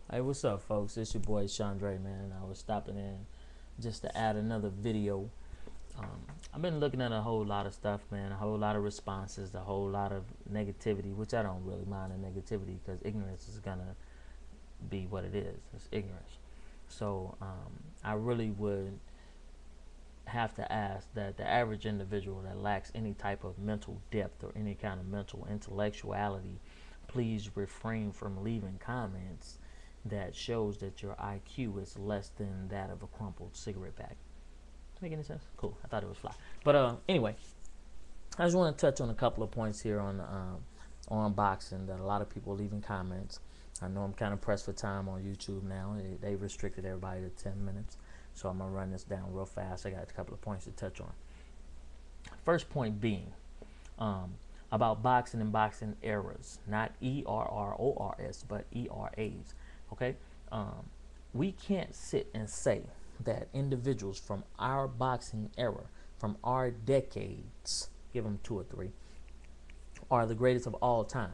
Hey, what's up, folks? It's your boy Chandre, man. I was stopping in just to add another video. I've been looking at a whole lot of stuff, man. A whole lot of responses, a whole lot of negativity, which I don't really mind the negativity because ignorance is gonna be what it is. It's ignorance. So I really would have to ask that the average individual that lacks any type of mental depth or any kind of mental intellectuality, please refrain from leaving comments that shows that your IQ is less than that of a crumpled cigarette pack. Make any sense? Cool. I thought it was fly. But anyway, I just want to touch on a couple of points here on boxing that a lot of people are leaving comments. I know I'm kind of pressed for time on YouTube now. They restricted everybody to 10 minutes. So I'm going to run this down real fast. I got a couple of points to touch on. First point being about boxing and boxing eras, not ERRORS, but ERAs. Okay? We can't sit and say that individuals from our boxing era, from our decades, give them 2 or 3, are the greatest of all time.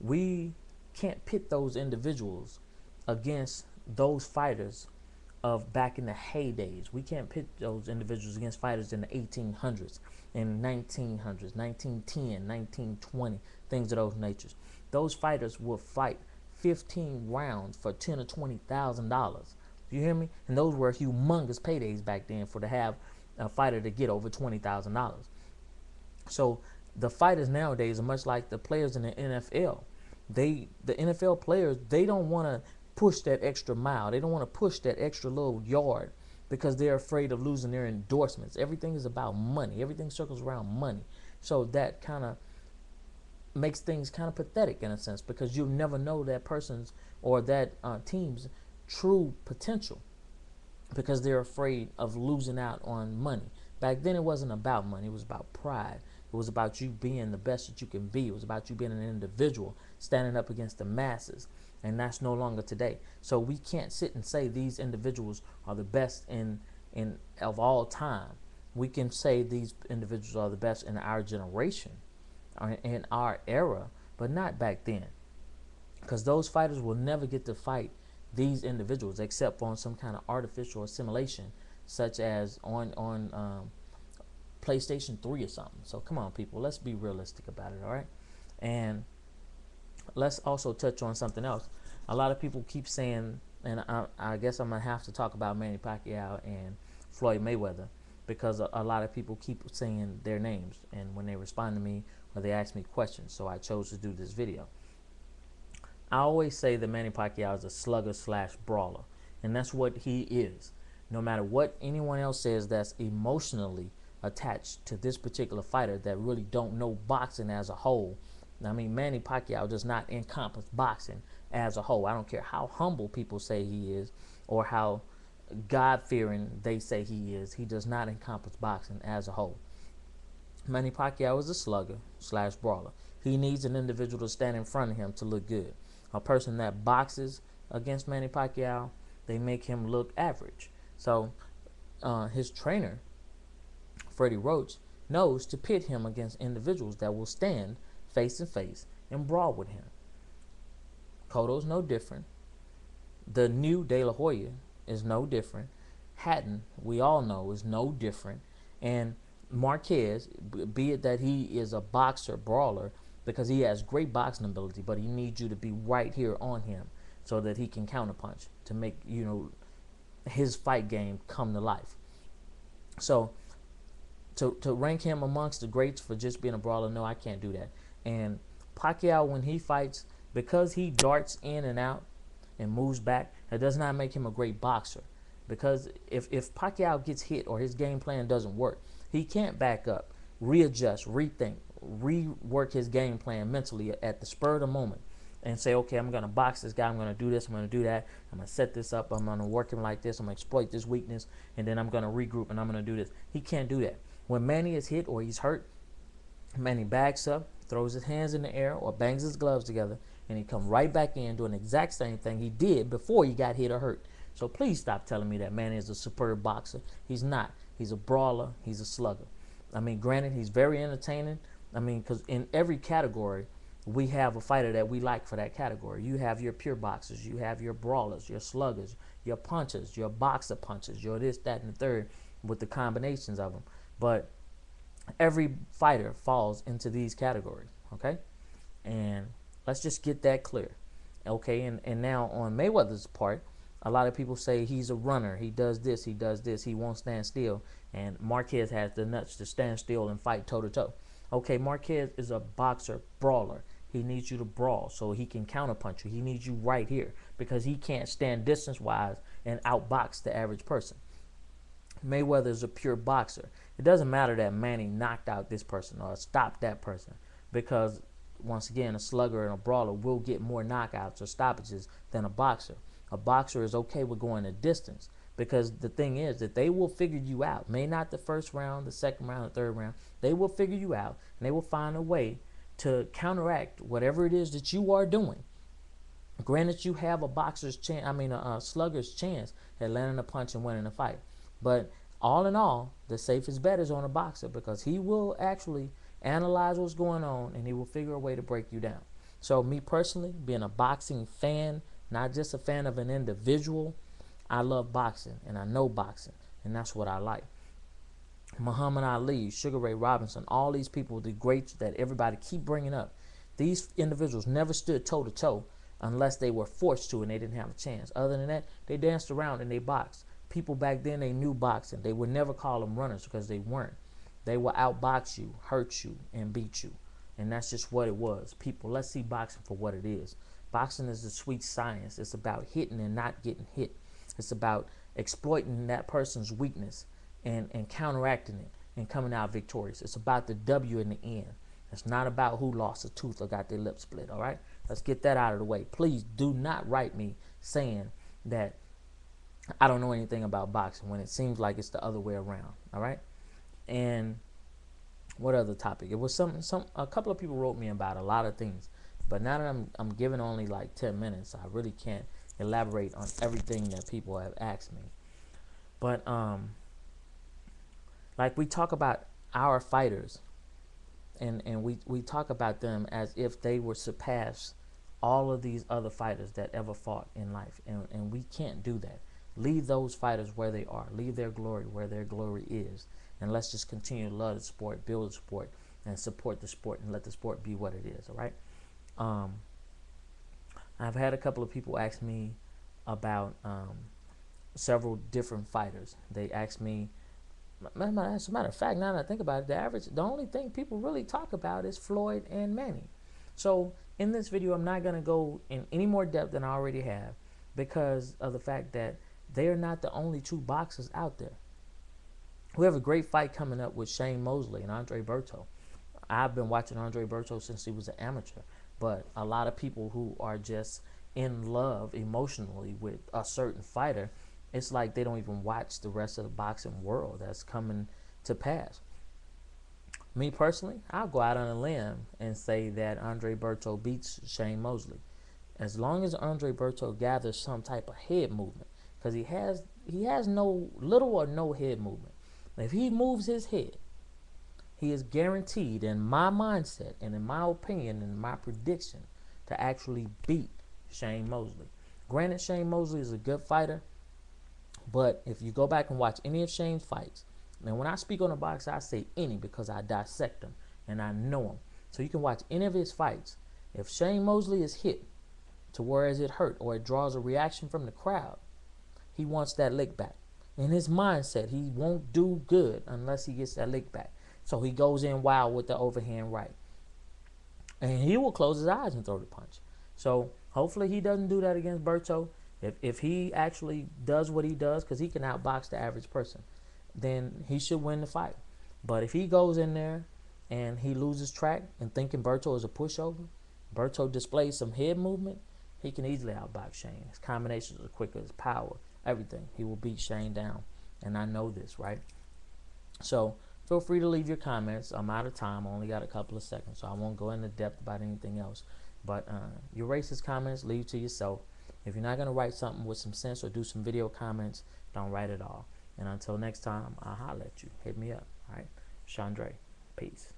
We can't pit those individuals against those fighters of back in the heydays. We can't pit those individuals against fighters in the 1800s, in 1900s, 1910, 1920, things of those natures. Those fighters will fight 15 rounds for $10,000 or $20,000. You hear me? And those were humongous paydays back then for to have a fighter to get over $20,000. So the fighters nowadays are much like the players in the NFL. The NFL players, they don't want to push that extra mile. They don't want to push that extra little yard because they're afraid of losing their endorsements. Everything is about money. Everything circles around money. So that kind of makes things kind of pathetic in a sense because you'll never know that person's or that team's true potential because they're afraid of losing out on money. Back then, it wasn't about money. It was about pride. It was about you being the best that you can be. It was about you being an individual standing up against the masses. And that's no longer today. So we can't sit and say these individuals are the best in of all time. We can say these individuals are the best in our generation, in our era, but not back then. Because those fighters will never get to fight these individuals except on some kind of artificial assimilation, such as on PlayStation 3 or something. So come on, people, let's be realistic about it, all right? And let's also touch on something else. A lot of people keep saying, and I guess I'm going to have to talk about Manny Pacquiao and Floyd Mayweather because a lot of people keep saying their names and when they respond to me or they ask me questions. So I chose to do this video. I always say that Manny Pacquiao is a slugger / brawler, and that's what he is. No matter what anyone else says that's emotionally attached to this particular fighter that really don't know boxing as a whole. I mean, Manny Pacquiao does not encompass boxing as a whole. I don't care how humble people say he is or how God-fearing they say he is. He does not encompass boxing as a whole. Manny Pacquiao is a slugger / brawler. He needs an individual to stand in front of him to look good. A person that boxes against Manny Pacquiao, they make him look average. So his trainer, Freddie Roach, knows to pit him against individuals that will stand face to face and brawl with him. Cotto's no different. The new De La Hoya is no different. Hatton, we all know, is no different. And Marquez, be it that he is a boxer, brawler, because he has great boxing ability, but he needs you to be right here on him so that he can counterpunch to make, his fight game come to life. So to rank him amongst the greats for just being a brawler, no, I can't do that. And Pacquiao, when he fights, because he darts in and out and moves back, that does not make him a great boxer. Because if Pacquiao gets hit or his game plan doesn't work, he can't back up, readjust, rethink, rework his game plan mentally at the spur of the moment and say, okay, I'm going to box this guy, I'm going to do this, I'm going to do that, I'm going to set this up, I'm going to work him like this, I'm going to exploit this weakness, and then I'm going to regroup and I'm going to do this. He can't do that. When Manny is hit or he's hurt, Manny backs up, throws his hands in the air or bangs his gloves together, and he comes right back in doing the exact same thing he did before he got hit or hurt. So please stop telling me that Manny is a superb boxer. He's not. He's a brawler. He's a slugger. I mean, granted, he's very entertaining. I mean, because in every category, we have a fighter that we like for that category. You have your pure boxers, you have your brawlers, your sluggers, your punchers, your boxer punchers, your this, that, and the third with the combinations of them. But every fighter falls into these categories, okay? And let's just get that clear, okay? And now on Mayweather's part, a lot of people say he's a runner. He does this, he won't stand still. And Marquez has the nuts to stand still and fight toe-to-toe. Okay, Marquez is a boxer, brawler. He needs you to brawl so he can counterpunch you. He needs you right here because he can't stand distance-wise and outbox the average person. Mayweather is a pure boxer. It doesn't matter that Manny knocked out this person or stopped that person because, once again, a slugger and a brawler will get more knockouts or stoppages than a boxer. A boxer is okay with going a distance because the thing is that they will figure you out. May not the first round, the second round, the third round. They will figure you out and they will find a way to counteract whatever it is that you are doing. Granted, you have a boxer's chance, a slugger's chance at landing a punch and winning a fight. But all in all, the safest bet is on a boxer because he will actually analyze what's going on and he will figure a way to break you down. So me personally, being a boxing fan, not just a fan of an individual, I love boxing and I know boxing and that's what I like. Muhammad Ali, Sugar Ray Robinson, all these people, the greats that everybody keep bringing up, these individuals never stood toe-to-toe unless they were forced to and they didn't have a chance. Other than that, they danced around and they boxed. People back then, they knew boxing. They would never call them runners because they weren't. They will outbox you, hurt you, and beat you. And that's just what it was. People, let's see boxing for what it is. Boxing is a sweet science. It's about hitting and not getting hit. It's about exploiting that person's weakness and counteracting it and coming out victorious. It's about the W in the end. It's not about who lost a tooth or got their lip split, all right? Let's get that out of the way. Please do not write me saying that I don't know anything about boxing when it seems like it's the other way around, all right? And what other topic? It was a couple of people wrote me about a lot of things, but now that I'm giving only like 10 minutes, I really can't elaborate on everything that people have asked me. But like we talk about our fighters, and we talk about them as if they were surpassed all of these other fighters that ever fought in life, and we can't do that. Leave those fighters where they are. Leave their glory where their glory is. And let's just continue to love the sport, build the sport, and support the sport, and let the sport be what it is, all right? I've had a couple of people ask me about several different fighters. They asked me, as a matter of fact, now that I think about it, the only thing people really talk about is Floyd and Manny. So in this video, I'm not going to go in any more depth than I already have because of the fact that they are not the only two boxers out there. We have a great fight coming up with Shane Mosley and Andre Berto. I've been watching Andre Berto since he was an amateur, but a lot of people who are just in love emotionally with a certain fighter, it's like they don't even watch the rest of the boxing world that's coming to pass. Me personally, I'll go out on a limb and say that Andre Berto beats Shane Mosley. As long as Andre Berto gathers some type of head movement, because he has no little or no head movement. If he moves his head, he is guaranteed, in my mindset and in my opinion and my prediction, to actually beat Shane Mosley. Granted, Shane Mosley is a good fighter, but if you go back and watch any of Shane's fights, and when I speak on a boxer, I say any because I dissect him and I know him. So you can watch any of his fights. If Shane Mosley is hit to whereas it hurt or it draws a reaction from the crowd, he wants that lick back. In his mindset, he won't do good unless he gets that lick back. So he goes in wild with the overhand right. And he will close his eyes and throw the punch. So hopefully he doesn't do that against Berto. If he actually does what he does, because he can outbox the average person, then he should win the fight. But if he goes in there and he loses track and thinking Berto is a pushover, Berto displays some head movement, he can easily outbox Shane. His combinations are quicker, his power, everything. He will beat Shane down. And I know this, right? So feel free to leave your comments. I'm out of time. I only got a couple of seconds, so I won't go into depth about anything else. But your racist comments, leave to yourself. If you're not going to write something with some sense or do some video comments, don't write at all. And until next time, I'll holler at you. Hit me up. All right? Chandre. Peace.